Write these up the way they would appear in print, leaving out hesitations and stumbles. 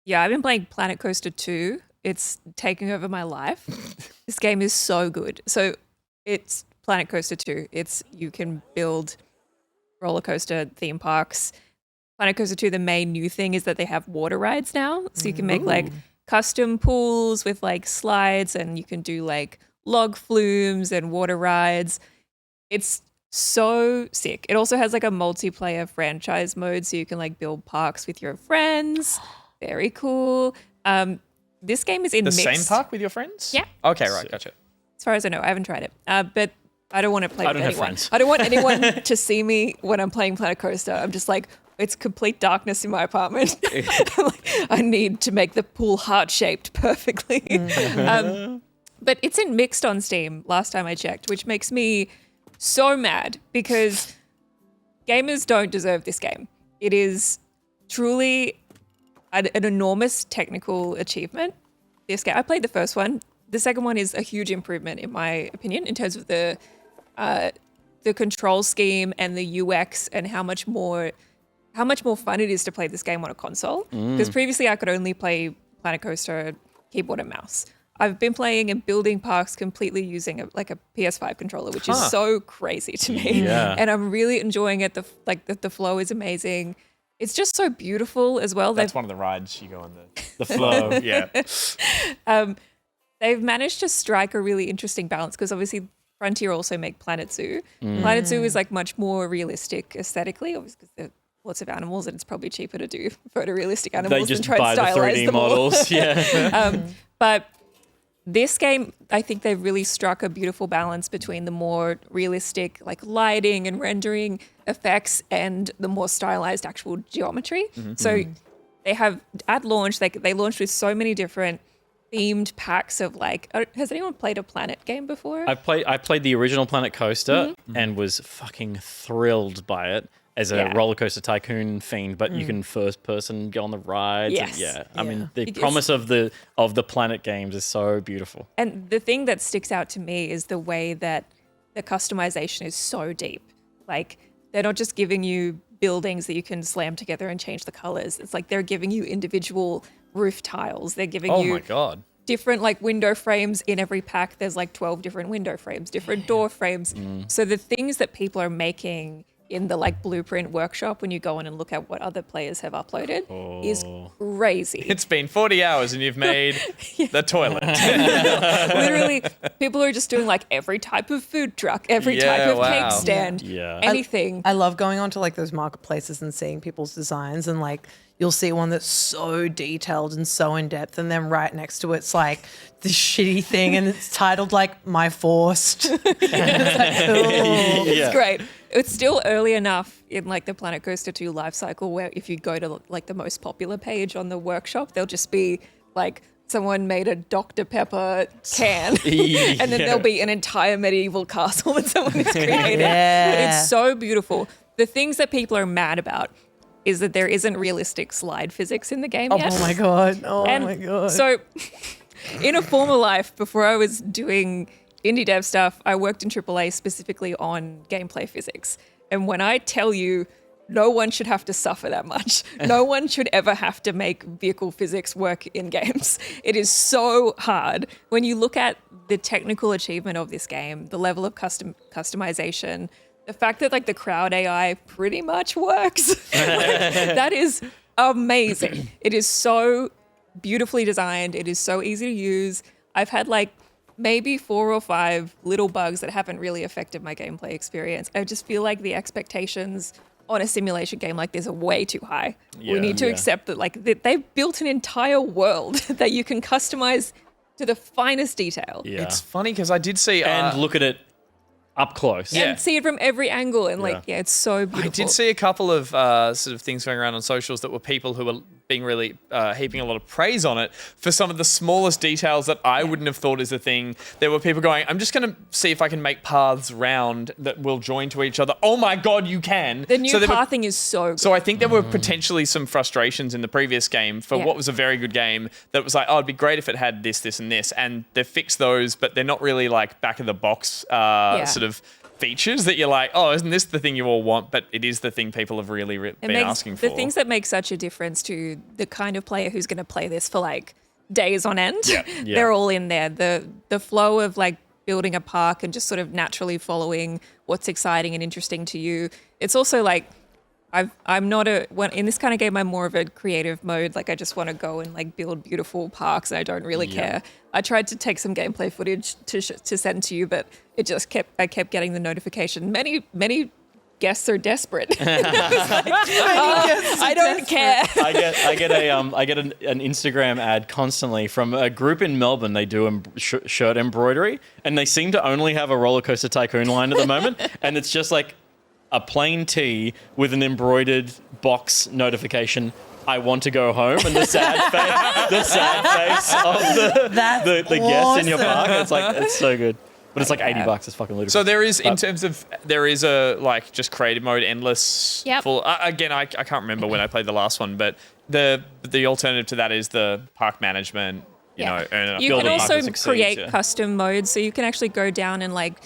Yeah, I've been playing Planet Coaster 2. It's taking over my life. This game is so good. So it's Planet Coaster 2. You can build roller coaster theme parks. Planet Coaster 2, the main new thing is that they have water rides now. So you can make like custom pools with like slides, and you can do like log flumes and water rides. It's so sick. It also has like a multiplayer franchise mode, so you can like build parks with your friends. Very cool. This game is in The mixed. same park with your friends? Yeah. Okay, right, gotcha. As far as I know, I haven't tried it. But I don't want to play with don't have anyone. friends. I don't want anyone to see me when I'm playing Planet Coaster. I'm just like, it's complete darkness in my apartment. I need to make the pool heart-shaped perfectly. But it's in mixed on Steam last time I checked, which makes me so mad because gamers don't deserve this game. It is truly an enormous technical achievement. This game, I played the first one. The second one is a huge improvement, in my opinion, in terms of the control scheme and the UX and how much more fun it is to play this game on a console. Because previously I could only play Planet Coaster keyboard and mouse. I've been playing and building parks completely using a PS5 controller, which is so crazy to me. Yeah. And I'm really enjoying it. The flow is amazing. It's just so beautiful as well. That's one of the rides you go on the flow. Yeah. They've managed to strike a really interesting balance because obviously Frontier also make Planet Zoo. Planet Zoo is like much more realistic aesthetically, obviously because there are lots of animals and it's probably cheaper to do photorealistic animals They than just try buy and the stylize 3D them all. models. Yeah. But this game, I think they've really struck a beautiful balance between the more realistic, like lighting and rendering effects and the more stylized actual geometry. So they have, at launch, they launched with so many different themed packs of like, has anyone played a Planet game before? I played the original Planet Coaster and was fucking thrilled by it as a roller coaster tycoon fiend, but you can first person go on the rides. Yes. And I mean, the Because- promise of the Planet games is so beautiful. And the thing that sticks out to me is the way that the customization is so deep. Like, they're not just giving you buildings that you can slam together and change the colors. It's like they're giving you individual roof tiles. They're giving Oh you my God. different like window frames in every pack. There's like 12 different window frames, different door frames. So the things that people are making in the like blueprint workshop when you go in and look at what other players have uploaded is crazy. It's been 40 hours and you've made the toilet. Literally, people are just doing like every type of food truck, every type of wow. cake stand, Yeah. anything. I love going onto like those marketplaces and seeing people's designs, and like you'll see one that's so detailed and so in depth, and then right next to it's like this shitty thing, and it's titled like "My Forced." And it's like, oh. It's great. It's still early enough in like the Planet Coaster 2 life cycle where if you go to like the most popular page on the workshop, there'll just be like someone made a Dr. Pepper can and then there'll be an entire medieval castle that someone has created. Yeah. It's so beautiful. The things that people are mad about is that there isn't realistic slide physics in the game yet. Oh my god! Oh And my god! So, in a former life, before I was doing indie dev stuff, I worked in AAA specifically on gameplay physics. And when I tell you, no one should have to suffer that much. No one should ever have to make vehicle physics work in games. It is so hard. When you look at the technical achievement of this game, the level of customization, the fact that like the crowd AI pretty much works, that is amazing. It is so beautifully designed. It is so easy to use. I've had like maybe 4 or 5 little bugs that haven't really affected my gameplay experience. I just feel like the expectations on a simulation game like this are way too high. We need to accept that like they've built an entire world that you can customize to the finest detail. Yeah. It's funny because I did see... And look at it up close. Yeah. And see it from every angle and like, it's so beautiful. I did see a couple of sort of things going around on socials that were people who were being really heaping a lot of praise on it for some of the smallest details that I wouldn't have thought is a thing. There were people going, I'm just going to see if I can make paths round that will join to each other. Oh my God, you can. The new there were- pathing is so good. So I think there were potentially some frustrations in the previous game for what was a very good game that was like, oh, it'd be great if it had this, this, and this. And they've fixed those, but they're not really like back of the box sort of features that you're like, oh, isn't this the thing you all want? But it is the thing people have really been asking for. The things that make such a difference to the kind of player who's going to play this for like days on end, Yeah. they're all in there. The flow of like building a park and just sort of naturally following what's exciting and interesting to you. It's also like I'm not in this kind of game, I'm more of a creative mode. Like I just want to go and like build beautiful parks and I don't really care. I tried to take some gameplay footage to send to you, but I kept getting the notification. Many guests are desperate. I don't care. I get an Instagram ad constantly from a group in Melbourne. They do shirt embroidery, and they seem to only have a Roller Coaster Tycoon line at the moment, and it's just like a plain tee with an embroidered box notification. I want to go home, and the sad face of the guest in your park. It's so good. But it's like $80. It's fucking ludicrous. So there is, in terms of, there is a like just creative mode, endless. Yep. Full. Again, I can't remember when I played the last one, but the alternative to that is the park management. You know, earn enough. You can building also park that create succeeds, custom modes, so you can actually go down and like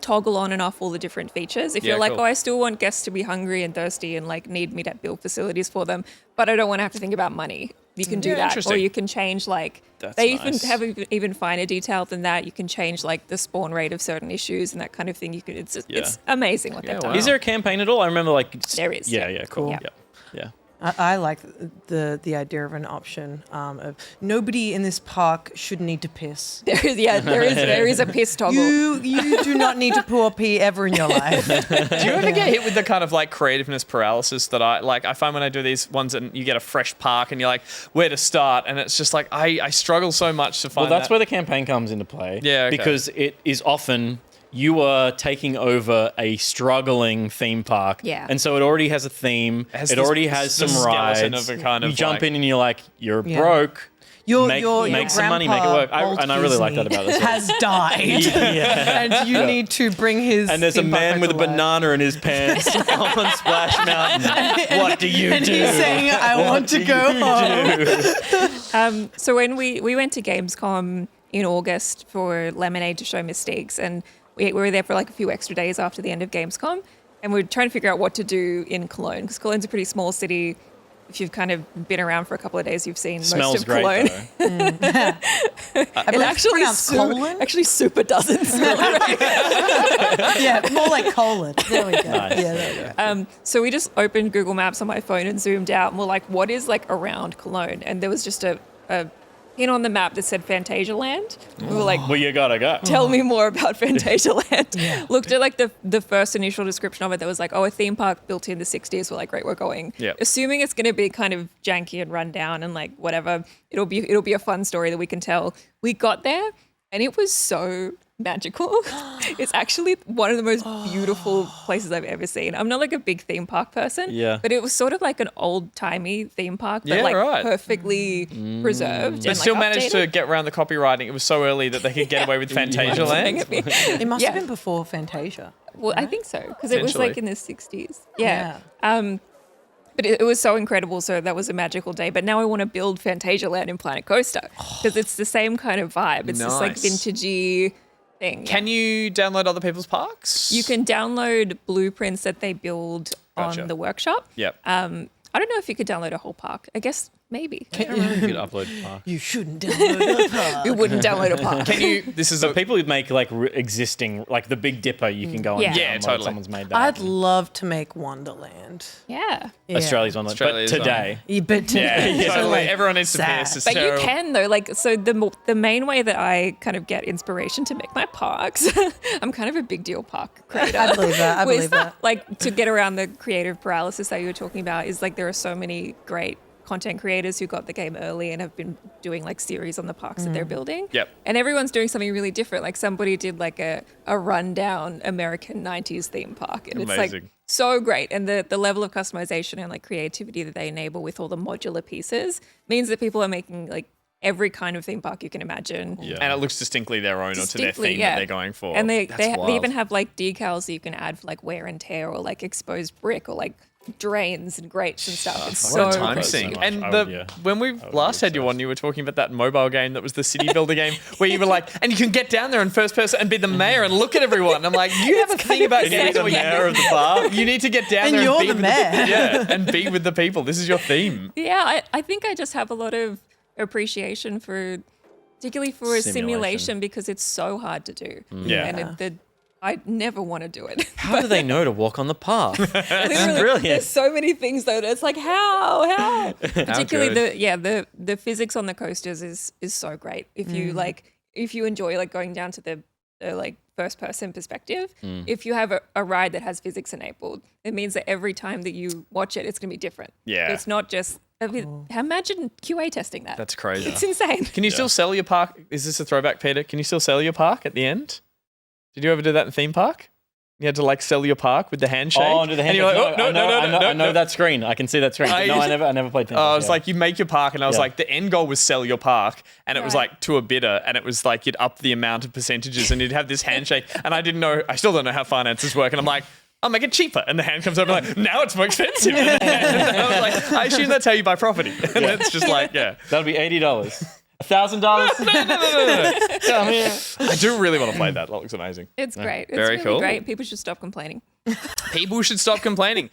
toggle on and off all the different features. If you're like, cool. oh, I still want guests to be hungry and thirsty and like need me to build facilities for them, but I don't want to have to think about money. You can do that, or you can change like they nice. even have even finer detail than that. You can change like the spawn rate of certain issues and that kind of thing. You can it's amazing what they've done. wow. Is there a campaign at all? I remember like There is, Yeah, yeah. cool. Yeah. Yeah. I like the idea of an option of nobody in this park should need to piss. There is a piss toggle. You do not need to pour pee ever in your life. Do you ever get hit with the kind of like creativeness paralysis that I find when I do these ones and you get a fresh park and you're like, where to start? And it's just like, I struggle so much to find Well, that's that. where the campaign comes into play. Yeah, okay. Because it is often you are taking over a struggling theme park. Yeah. And so it already has a theme. has It this- already has the some skeleton rides. of a kind you of jump like- in and you're like, you're Yeah. broke. Your Make some money, make it work. And I really like that about this. Has died, and you need to bring his. And there's a theme park man back with a to life. banana in his pants on Splash Mountain. What do you And do? he's saying, "I want to go home." So when we went to Gamescom in August for Lemonade to show Mystiques, and we were there for like a few extra days after the end of Gamescom, and we were trying to figure out what to do in Cologne, because Cologne's a pretty small city. If you've kind of been around for a couple of days, you've seen Smells most of great, Cologne. though. It actually super doesn't smell right. Yeah, more like colon. There we go. Nice. Yeah, there we go. So we just opened Google Maps on my phone and zoomed out, and we're like, what is like around Cologne? And there was just a pin on the map that said Fantasia Land. We were like, Well, you gotta go. tell me more about Fantasia Land. Looked at like the first initial description of it that was like, oh, a theme park built in the 60s. We're like, great, we're going. Yep. Assuming it's going to be kind of janky and run down and like whatever, it'll be a fun story that we can tell. We got there and it was so magical. It's actually one of the most beautiful places I've ever seen. I'm not like a big theme park person, but it was sort of like an old-timey theme park, but Yeah, like right. perfectly preserved. They and, still like, managed to updated. get around the copywriting. It was so early that they could get away with Fantasia Land. It must Yeah. have been before Fantasia. Well, I think so, because it was like Potentially. in the 60s. Yeah. But it was so incredible. So that was a magical day. But now I want to build Fantasia Land in Planet Coaster because it's the same kind of vibe. It's this like Nice. vintagey thing. Can you download other people's parks? You can download blueprints that they build Gotcha. on the workshop. Yep. I don't know if you could download a whole park. I guess maybe. You could upload park. You shouldn't download a park. You wouldn't download a park. Can you? This is So a people who make like existing, like the Big Dipper, you can go and Yeah. Yeah, download. totally. Someone's made that. I'd love to make Wonderland. Yeah. Yeah. Australia's one, Australia's but today. Yeah, but yeah, so, totally. like, Everyone needs to sad. piss. It's But terrible. you can though, like so the main way that I kind of get inspiration to make my parks, I'm kind of a big deal park creator. I believe that. I With, believe that. Like to get around the creative paralysis that you were talking about is like there are so many great content creators who got the game early and have been doing like series on the parks that they're building. Yep. And everyone's doing something really different. Like somebody did like a rundown American 90s theme park. And it's like Amazing. so great. And the level of customization and like creativity that they enable with all the modular pieces means that people are making like every kind of theme park you can imagine. Yeah. And it looks distinctly their own or to their Distinctly, theme yeah. that they're going for. And they That's wild. even have like decals that you can add for like wear and tear or like exposed brick or like drains and grates and stuff. It's What so a time close to sink. you. And I the would, yeah. when we last had you on, you were talking about that mobile game that was the city builder game where you were like, and you can get down there in first person and be the mayor and look at everyone. I'm like, you have a thing about You need getting the where you- mayor of the bar. You need to get down And there you're and be the with mayor. yeah, and be with the people. This is your theme. Yeah, I think I just have a lot of appreciation for, particularly for a Simulation. simulation because it's so hard to do. Yeah. And I never want to do it. How do they know to walk on the path? Literally, brilliant. There's so many things though. It's like how? Particularly the physics on the coasters is so great. If you if you enjoy like going down to the like first person perspective, if you have a ride that has physics enabled, it means that every time that you watch it, it's going to be different. Yeah. It's not just. Imagine QA testing that. That's crazy. It's insane. Can you still sell your park? Is this a throwback, Peter? Can you still sell your park at the end? Did you ever do that in theme park? You had to like sell your park with the handshake. Oh, under the And handshake. you're like, No, oh, I know that screen. I can see that screen. But no, I never played. Oh, it's like you make your park, and I was Yeah. like, the end goal was sell your park, and it was Right. like to a bidder, and it was like you'd up the amount of percentages, and you'd have this handshake, and I still don't know how finances work, and I'm like, I'll make it cheaper, and the hand comes over like, now it's more expensive. And I was like, I assume that's how you buy property, and it's just like, yeah. that'll be $80. $1,000. Come here. I do really want to play that. That looks amazing. It's great. It's Very really cool. great. People should stop complaining. People should stop complaining.